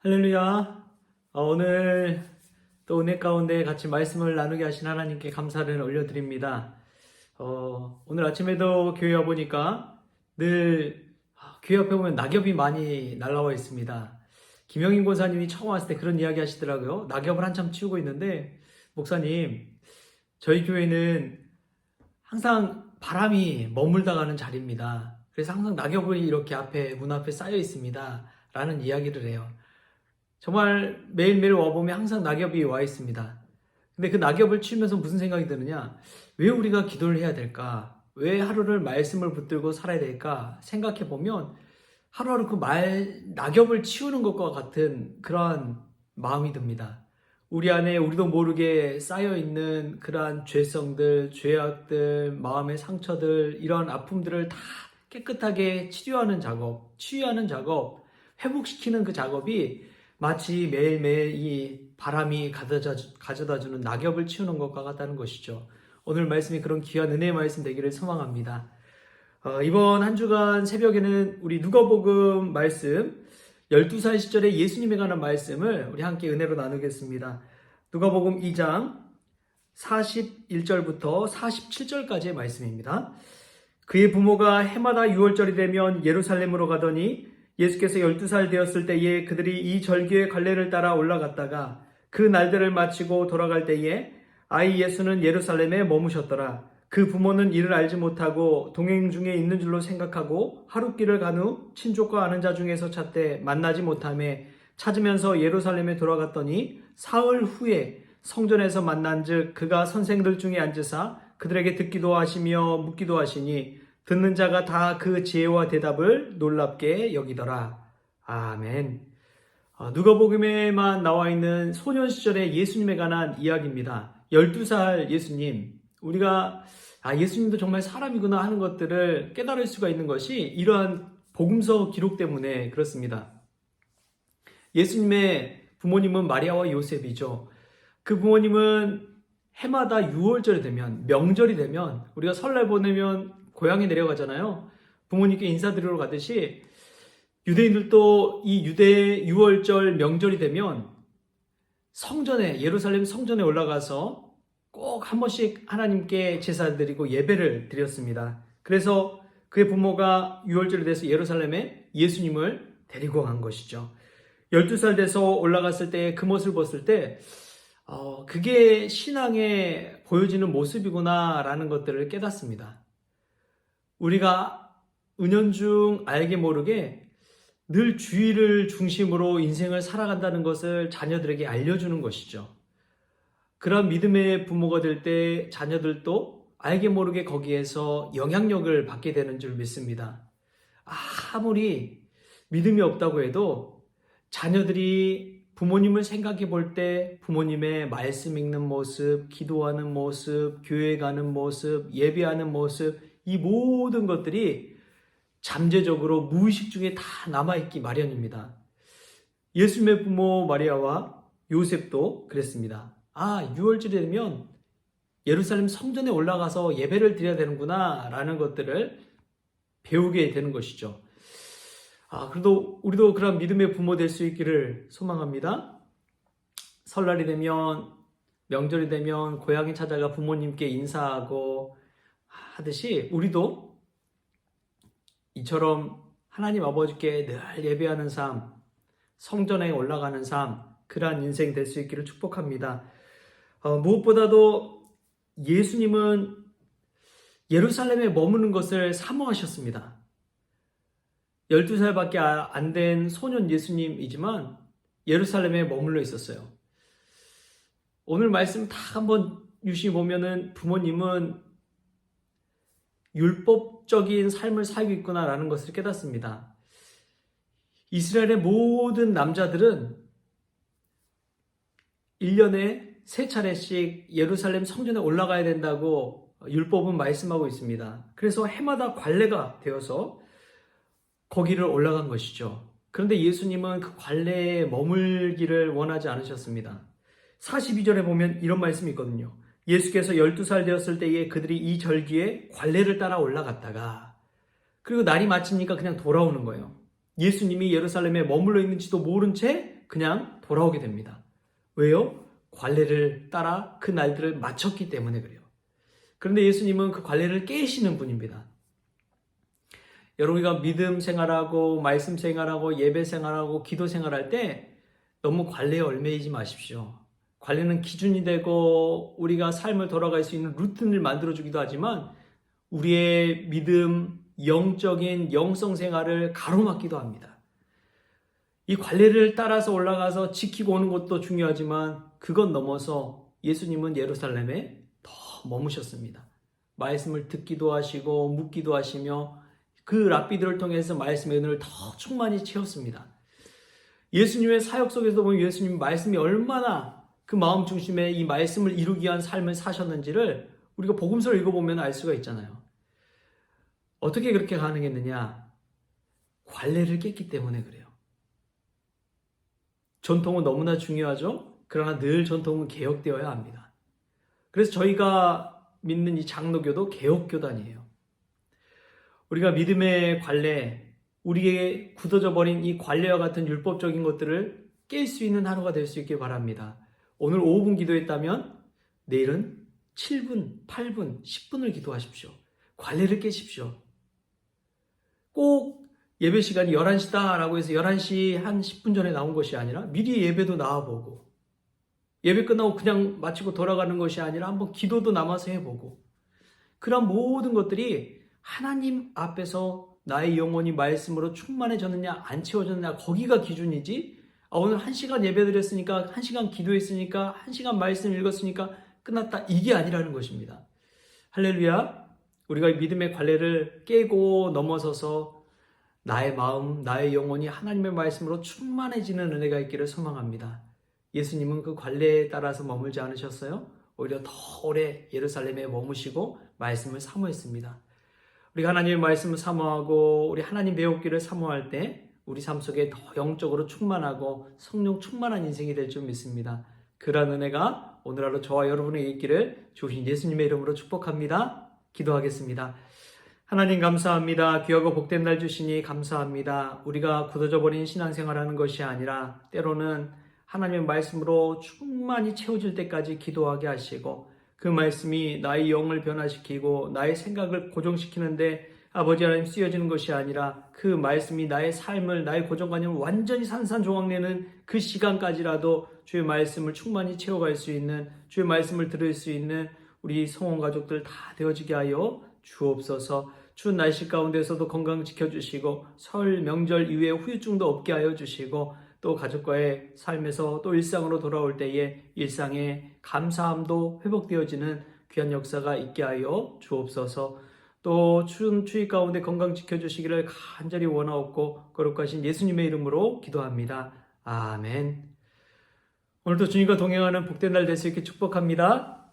할렐루야. 오늘 또 은혜 가운데 같이 말씀을 나누게 하신 하나님께 감사를 올려드립니다. 오늘 아침에도 교회 와보니까 늘 교회 앞에 보면 낙엽이 많이 날라와 있습니다. 김영인 권사님이 처음 왔을 때 그런 이야기 하시더라고요. 낙엽을 한참 치우고 있는데, 목사님, 저희 교회는 항상 바람이 머물다 가는 자리입니다. 그래서 항상 낙엽이 이렇게 문 앞에 쌓여 있습니다. 라는 이야기를 해요. 정말 매일매일 와보면 항상 낙엽이 와 있습니다. 근데 그 낙엽을 치면서 무슨 생각이 드느냐? 왜 우리가 기도를 해야 될까? 왜 하루를 말씀을 붙들고 살아야 될까? 생각해 보면 하루하루 낙엽을 치우는 것과 같은 그러한 마음이 듭니다. 우리 안에 우리도 모르게 쌓여있는 그러한 죄성들, 죄악들, 마음의 상처들, 이런 아픔들을 다 깨끗하게 치유하는 작업, 회복시키는 그 작업이 마치 매일매일 이 바람이 가져다주는 낙엽을 치우는 것과 같다는 것이죠. 오늘 말씀이 그런 귀한 은혜의 말씀 되기를 소망합니다. 이번 한 주간 새벽에는 우리 누가복음 말씀 12살 시절에 예수님에 관한 말씀을 우리 함께 은혜로 나누겠습니다. 누가복음 2장 41절부터 47절까지의 말씀입니다. 그의 부모가 해마다 6월절이 되면 예루살렘으로 가더니 예수께서 12살 되었을 때에 그들이 이 절기의 관례를 따라 올라갔다가 그 날들을 마치고 돌아갈 때에 아이 예수는 예루살렘에 머무셨더라. 그 부모는 이를 알지 못하고 동행 중에 있는 줄로 생각하고 하룻길을 간 후 친족과 아는 자 중에서 찾되 만나지 못하매 찾으면서 예루살렘에 돌아갔더니 사흘 후에 성전에서 만난즉 그가 선생들 중에 앉으사 그들에게 듣기도 하시며 묻기도 하시니 듣는 자가 다 그 지혜와 대답을 놀랍게 여기더라. 아멘. 누가복음에만 나와 있는 소년 시절의 예수님에 관한 이야기입니다. 12살 예수님, 우리가 예수님도 정말 사람이구나 하는 것들을 깨달을 수가 있는 것이 이러한 복음서 기록 때문에 그렇습니다. 예수님의 부모님은 마리아와 요셉이죠. 그 부모님은 해마다 6월절이 되면, 명절이 되면, 우리가 설날 보내면 고향에 내려가잖아요. 부모님께 인사드리러 가듯이 유대인들도 이 유대 6월절 명절이 되면 예루살렘 성전에 올라가서 꼭 한 번씩 하나님께 제사를 드리고 예배를 드렸습니다. 그래서 그의 부모가 6월절이 돼서 예루살렘에 예수님을 데리고 간 것이죠. 12살 돼서 올라갔을 때 그 모습을 봤을 때 그게 신앙에 보여지는 모습이구나라는 것들을 깨닫습니다. 우리가 은연중 알게 모르게 늘 주의를 중심으로 인생을 살아간다는 것을 자녀들에게 알려주는 것이죠. 그런 믿음의 부모가 될 때 자녀들도 알게 모르게 거기에서 영향력을 받게 되는 줄 믿습니다. 아무리 믿음이 없다고 해도 자녀들이 부모님을 생각해 볼 때 부모님의 말씀 읽는 모습, 기도하는 모습, 교회 가는 모습, 예배하는 모습, 이 모든 것들이 잠재적으로 무의식 중에 다 남아있기 마련입니다. 예수님의 부모 마리아와 요셉도 그랬습니다. 6월절이 되면 예루살렘 성전에 올라가서 예배를 드려야 되는구나 라는 것들을 배우게 되는 것이죠. 그래도 우리도 그런 믿음의 부모 될 수 있기를 소망합니다. 설날이 되면, 명절이 되면 고향에 찾아가 부모님께 인사하고 하듯이 우리도 이처럼 하나님 아버지께 늘 예배하는 삶, 성전에 올라가는 삶, 그러한 인생 될 수 있기를 축복합니다. 무엇보다도 예수님은 예루살렘에 머무는 것을 사모하셨습니다. 12살밖에 안 된 소년 예수님이지만 예루살렘에 머물러 있었어요. 오늘 말씀 다 한번 유심히 보면은 부모님은 율법적인 삶을 살고 있구나라는 것을 깨닫습니다. 이스라엘의 모든 남자들은 1년에 3차례씩 예루살렘 성전에 올라가야 된다고 율법은 말씀하고 있습니다. 그래서 해마다 관례가 되어서 거기를 올라간 것이죠. 그런데 예수님은 그 관례에 머물기를 원하지 않으셨습니다. 42절에 보면 이런 말씀이 있거든요. 예수께서 12살 되었을 때에 그들이 이 절기에 관례를 따라 올라갔다가 그리고 날이 마치니까 그냥 돌아오는 거예요. 예수님이 예루살렘에 머물러 있는지도 모른 채 그냥 돌아오게 됩니다. 왜요? 관례를 따라 그 날들을 마쳤기 때문에 그래요. 그런데 예수님은 그 관례를 깨시는 분입니다. 여러분, 우리가 믿음 생활하고 말씀 생활하고 예배 생활하고 기도 생활할 때 너무 관례에 얽매이지 마십시오. 관례는 기준이 되고 우리가 삶을 돌아갈 수 있는 루틴을 만들어주기도 하지만 우리의 믿음, 영적인 영성 생활을 가로막기도 합니다. 이 관례를 따라서 올라가서 지키고 오는 것도 중요하지만 그것 넘어서 예수님은 예루살렘에 더 머무셨습니다. 말씀을 듣기도 하시고 묻기도 하시며 그 랍비들을 통해서 말씀의 은혜를 더 충만히 채웠습니다. 예수님의 사역 속에서 보면 예수님 말씀이 얼마나 그 마음 중심에 이 말씀을 이루기 위한 삶을 사셨는지를 우리가 복음서를 읽어보면 알 수가 있잖아요. 어떻게 그렇게 가능했느냐? 관례를 깼기 때문에 그래요. 전통은 너무나 중요하죠. 그러나 늘 전통은 개혁되어야 합니다. 그래서 저희가 믿는 이 장로교도 개혁교단이에요. 우리가 믿음의 관례, 우리에게 굳어져 버린 이 관례와 같은 율법적인 것들을 깰 수 있는 하루가 될 수 있길 바랍니다. 오늘 5분 기도했다면 내일은 7분, 8분, 10분을 기도하십시오. 관례를 깨십시오. 꼭 예배 시간이 11시다 라고 해서 11시 한 10분 전에 나온 것이 아니라 미리 예배도 나와보고 예배 끝나고 그냥 마치고 돌아가는 것이 아니라 한번 기도도 남아서 해보고 그런 모든 것들이 하나님 앞에서 나의 영혼이 말씀으로 충만해졌느냐 안 채워졌느냐 거기가 기준이지 오늘 1시간 예배 드렸으니까 1시간 기도했으니까 1시간 말씀 읽었으니까 끝났다 이게 아니라는 것입니다. 할렐루야. 우리가 믿음의 관례를 깨고 넘어서서 나의 마음, 나의 영혼이 하나님의 말씀으로 충만해지는 은혜가 있기를 소망합니다. 예수님은 그 관례에 따라서 머물지 않으셨어요? 오히려 더 오래 예루살렘에 머무시고 말씀을 사모했습니다. 우리가 하나님의 말씀을 사모하고 우리 하나님 배우기를 사모할 때 우리 삶 속에 더 영적으로 충만하고 성령 충만한 인생이 될 줄 믿습니다. 그러한 은혜가 오늘 하루 저와 여러분에게 있기를 주신 예수님의 이름으로 축복합니다. 기도하겠습니다. 하나님 감사합니다. 귀하고 복된 날 주시니 감사합니다. 우리가 굳어져 버린 신앙생활하는 것이 아니라 때로는 하나님의 말씀으로 충만히 채워질 때까지 기도하게 하시고 그 말씀이 나의 영을 변화시키고 나의 생각을 고정시키는데 아버지 하나님 쓰여지는 것이 아니라 그 말씀이 나의 삶을 나의 고정관념을 완전히 산산조각내는 그 시간까지라도 주의 말씀을 충만히 채워갈 수 있는 주의 말씀을 들을 수 있는 우리 성원 가족들 다 되어지게 하여 주옵소서. 추운 날씨 가운데서도 건강 지켜주시고 설 명절 이후에 후유증도 없게 하여 주시고 또 가족과의 삶에서 또 일상으로 돌아올 때에 일상의 감사함도 회복되어지는 귀한 역사가 있게 하여 주옵소서. 또 추운 추위 가운데 건강 지켜주시기를 간절히 원하옵고 거룩하신 예수님의 이름으로 기도합니다. 아멘. 오늘도 주님과 동행하는 복된 날 될 수 있게 축복합니다.